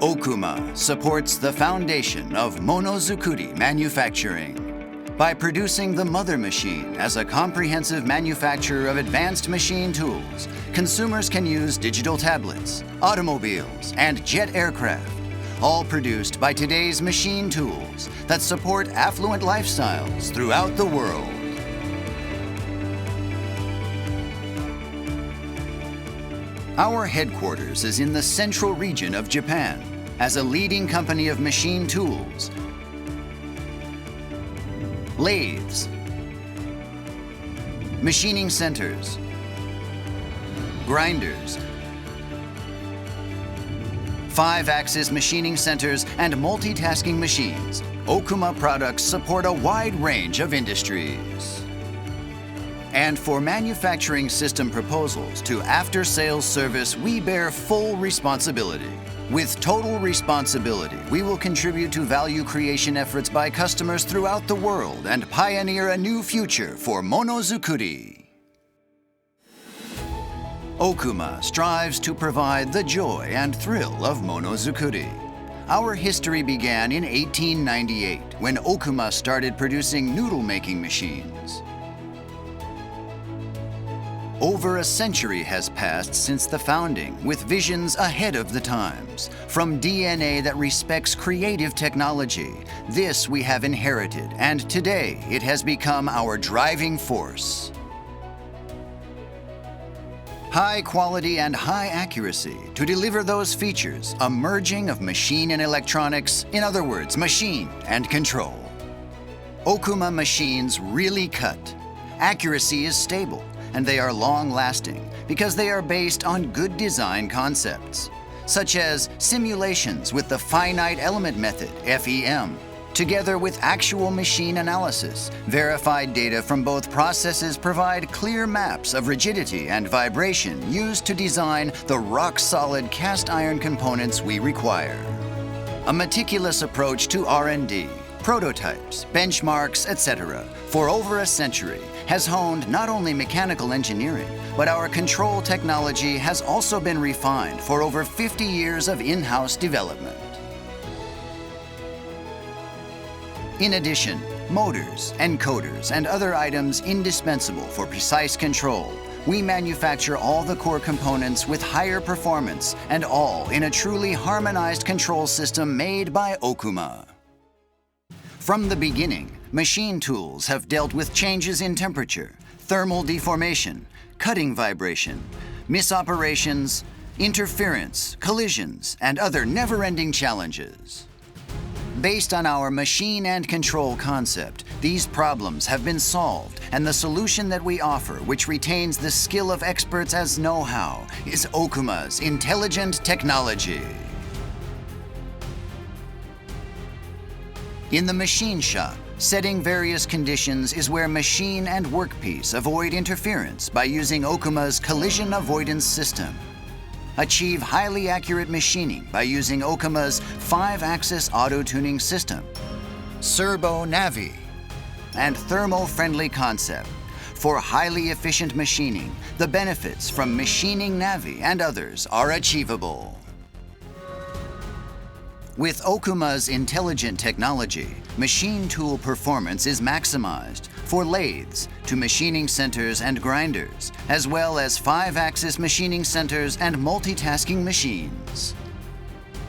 Okuma supports the foundation of monozukuri manufacturing. By producing the mother machine as a comprehensive manufacturer of advanced machine tools, consumers can use digital tablets, automobiles, and jet aircraft, all produced by today's machine tools that support affluent lifestyles throughout the world. Our headquarters is in the central region of Japan. As a leading company of machine tools, lathes, machining centers, grinders, 5-axis machining centers, and multitasking machines, Okuma products support a wide range of industries. And for manufacturing system proposals to after-sales service, we bear full responsibility. With total responsibility, we will contribute to value creation efforts by customers throughout the world and pioneer a new future for monozukuri. Okuma strives to provide the joy and thrill of monozukuri. Our history began in 1898 when Okuma started producing noodle-making machines. Over a century has passed since the founding, with visions ahead of the times. From DNA that respects creative technology, this we have inherited, and today it has become our driving force. High quality and high accuracy to deliver those features, a merging of machine and electronics, in other words, machine and control. Okuma machines really cut. Accuracy is stable, and they are long-lasting because they are based on good design concepts, such as simulations with the finite element method, FEM, together with actual machine analysis. Verified data from both processes provide clear maps of rigidity and vibration used to design the rock-solid cast iron components we require. A meticulous approach to R&D, prototypes, benchmarks, etc., for over a century has honed not only mechanical engineering, but our control technology has also been refined for over 50 years of in-house development. In addition, motors, encoders, and other items indispensable for precise control, we manufacture all the core components with higher performance, and all in a truly harmonized control system made by Okuma. From the beginning, machine tools have dealt with changes in temperature, thermal deformation, cutting vibration, misoperations, interference, collisions, and other never-ending challenges. Based on our machine and control concept, these problems have been solved, and the solution that we offer, which retains the skill of experts as know-how, is Okuma's intelligent technology. In the machine shop, setting various conditions is where machine and workpiece avoid interference by using Okuma's collision avoidance system. Achieve highly accurate machining by using Okuma's 5-axis auto-tuning system, Serbo Navi, and thermo-friendly concept. For highly efficient machining, the benefits from machining Navi and others are achievable. With Okuma's intelligent technology, machine tool performance is maximized for lathes to machining centers and grinders, as well as 5-axis machining centers and multitasking machines.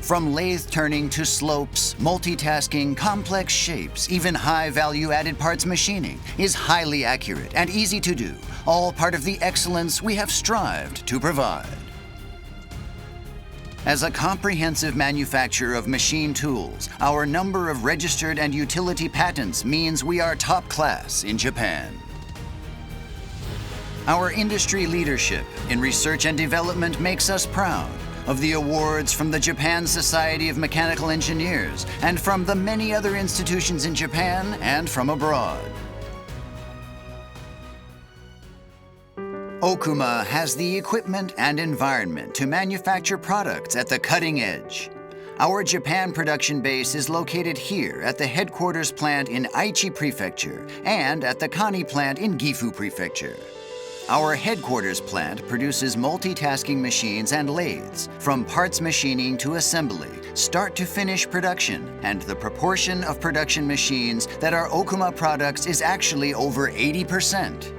From lathe turning to slopes, multitasking, complex shapes, even high value-added parts machining is highly accurate and easy to do, all part of the excellence we have strived to provide. As a comprehensive manufacturer of machine tools, our number of registered and utility patents means we are top class in Japan. Our industry leadership in research and development makes us proud of the awards from the Japan Society of Mechanical Engineers and from the many other institutions in Japan and from abroad. Okuma has the equipment and environment to manufacture products at the cutting edge. Our Japan production base is located here at the headquarters plant in Aichi Prefecture and at the Kani plant in Gifu Prefecture. Our headquarters plant produces multitasking machines and lathes, from parts machining to assembly, start to finish production, and the proportion of production machines that are Okuma products is actually over 80%.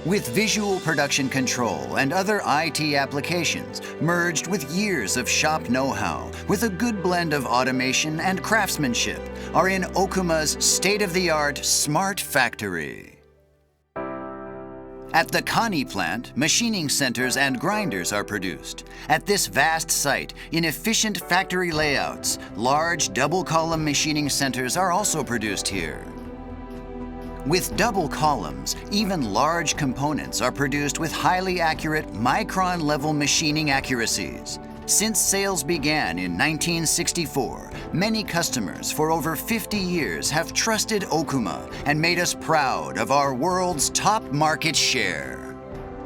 With visual production control and other IT applications merged with years of shop know-how, with a good blend of automation and craftsmanship, are in Okuma's state-of-the-art smart factory. At the Kani plant, machining centers and grinders are produced. At this vast site, in efficient factory layouts, large double-column machining centers are also produced here. With double columns, even large components are produced with highly accurate micron-level machining accuracies. Since sales began in 1964, many customers for over 50 years have trusted Okuma and made us proud of our world's top market share.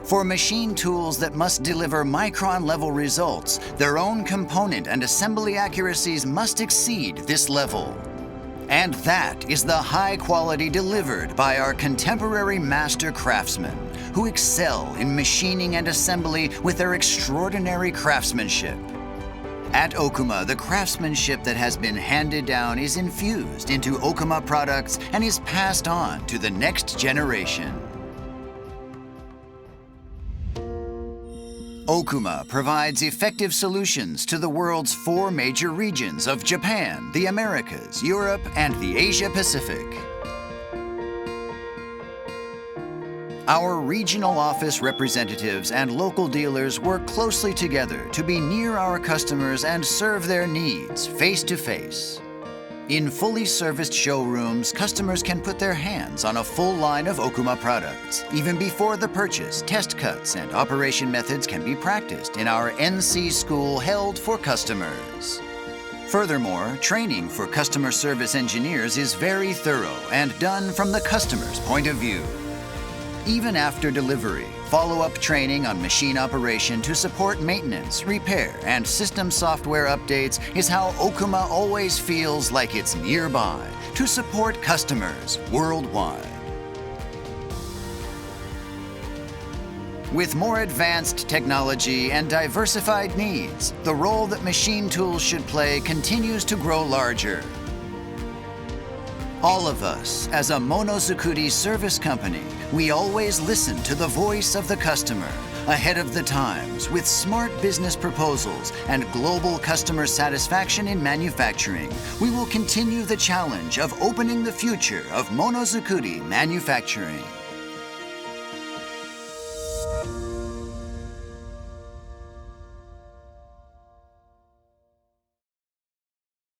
For machine tools that must deliver micron-level results, their own component and assembly accuracies must exceed this level. And that is the high quality delivered by our contemporary master craftsmen, who excel in machining and assembly with their extraordinary craftsmanship. At Okuma, the craftsmanship that has been handed down is infused into Okuma products and is passed on to the next generation. Okuma provides effective solutions to the world's 4 major regions of Japan, the Americas, Europe, and the Asia-Pacific. Our regional office representatives and local dealers work closely together to be near our customers and serve their needs face to face. In fully serviced showrooms, customers can put their hands on a full line of Okuma products. Even before the purchase, test cuts and operation methods can be practiced in our NC school held for customers. Furthermore, training for customer service engineers is very thorough and done from the customer's point of view. Even after delivery, follow-up training on machine operation to support maintenance, repair, and system software updates is how Okuma always feels like it's nearby to support customers worldwide. With more advanced technology and diversified needs, the role that machine tools should play continues to grow larger. All of us, as a Monozukuri service company, we always listen to the voice of the customer, ahead of the times, with smart business proposals and global customer satisfaction in manufacturing. We will continue the challenge of opening the future of Monozukuri manufacturing.